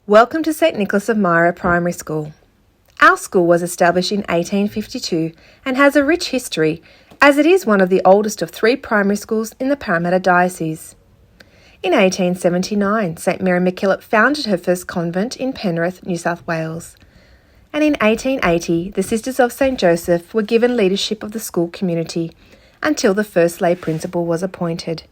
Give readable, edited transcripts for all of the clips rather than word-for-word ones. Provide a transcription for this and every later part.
Welcome to St Nicholas of Myra Primary School. Our school was established in 1852 and has a rich history, as it is one of the oldest of 3 primary schools in the Parramatta Diocese. In 1879, St Mary MacKillop founded her first convent in Penrith, New South Wales. And in 1880, the Sisters of St Joseph were given leadership of the school community until the first lay principal was appointed.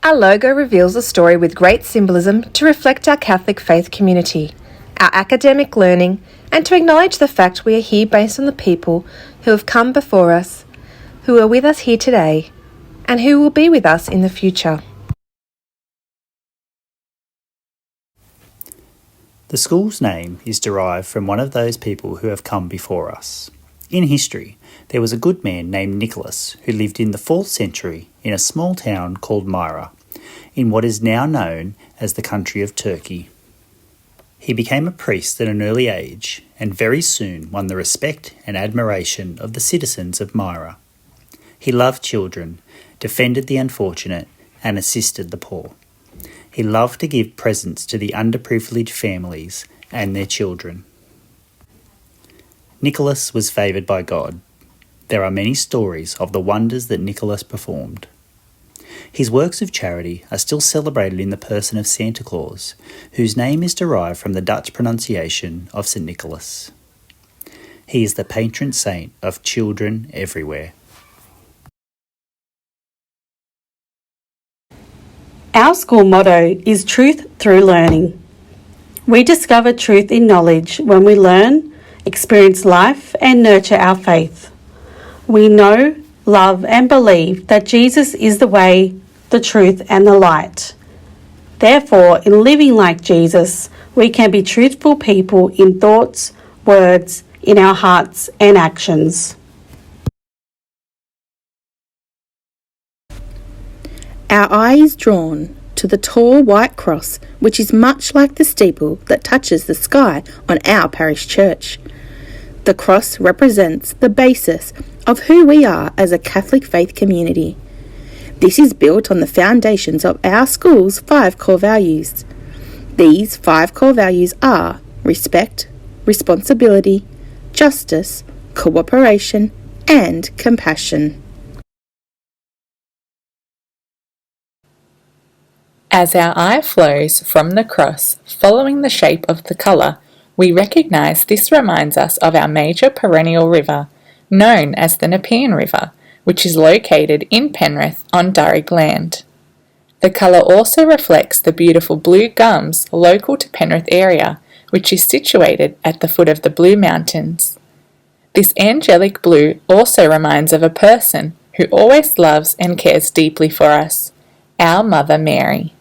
Our logo reveals a story with great symbolism to reflect our Catholic faith community, our academic learning, and to acknowledge the fact we are here based on the people who have come before us, who are with us here today, and who will be with us in the future. The school's name is derived from one of those people who have come before us. In history, there was a good man named Nicholas who lived in the 4th century in a small town called Myra, in what is now known as the country of Turkey. He became a priest at an early age and very soon won the respect and admiration of the citizens of Myra. He loved children, defended the unfortunate, and assisted the poor. He loved to give presents to the underprivileged families and their children. Nicholas was favoured by God. There are many stories of the wonders that Nicholas performed. His works of charity are still celebrated in the person of Santa Claus, whose name is derived from the Dutch pronunciation of St Nicholas. He is the patron saint of children everywhere. Our school motto is truth through learning. We discover truth in knowledge when we learn, experience life, and nurture our faith. We know, love, and believe that Jesus is the way, the truth, and the light. Therefore, in living like Jesus, we can be truthful people in thoughts, words, in our hearts, and actions. Our eye is drawn to the tall white cross, which is much like the steeple that touches the sky on our parish church. The cross represents the basis of who we are as a Catholic faith community. This is built on the foundations of our school's 5 core values. These 5 core values are respect, responsibility, justice, cooperation, and compassion. As our eye flows from the cross, following the shape of the colour, we recognise this reminds us of our major perennial river, known as the Nepean River, which is located in Penrith on Durrig land. The colour also reflects the beautiful blue gums local to Penrith area, which is situated at the foot of the Blue Mountains. This angelic blue also reminds of a person who always loves and cares deeply for us, our Mother Mary.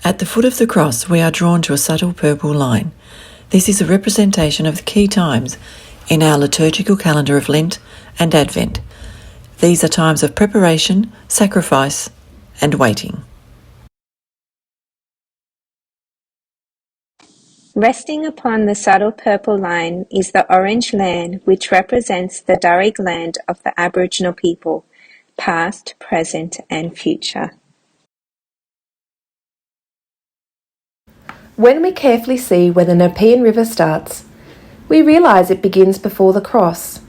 At the foot of the cross, we are drawn to a subtle purple line. This is a representation of the key times in our liturgical calendar of Lent and Advent. These are times of preparation, sacrifice, and waiting. Resting upon the subtle purple line is the orange land, which represents the Durrig land of the Aboriginal people, past, present, and future. When we carefully see where the Nepean River starts, we realise it begins before the cross.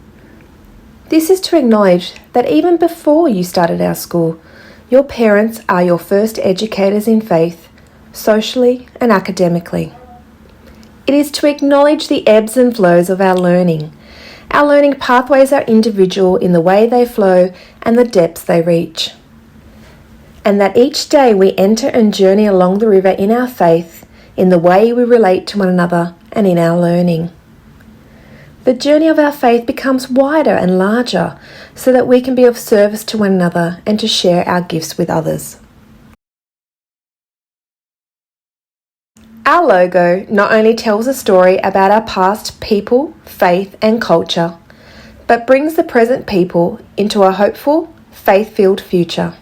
This is to acknowledge that even before you started our school, your parents are your first educators in faith, socially and academically. It is to acknowledge the ebbs and flows of our learning. Our learning pathways are individual in the way they flow and the depths they reach. And that each day we enter and journey along the river in our faith, in the way we relate to one another and in our learning. The journey of our faith becomes wider and larger so that we can be of service to one another and to share our gifts with others. Our logo not only tells a story about our past people, faith and culture, but brings the present people into a hopeful, faith-filled future.